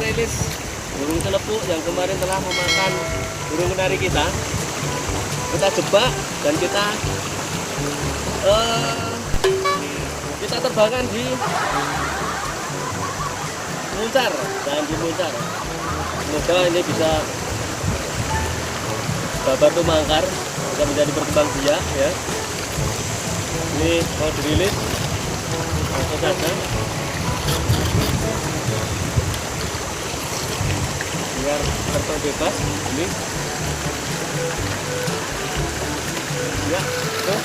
merilis burung celepuk yang kemarin telah memakan burung kenari kita. Kita jebak dan kita terbangkan di Muncar dan di Muncar. Semoga ini bisa babat mangkar, bisa menjadi berkembang biak ya. Ini mau dirilis langsung saja biar terbang bebas. Ini ya tuh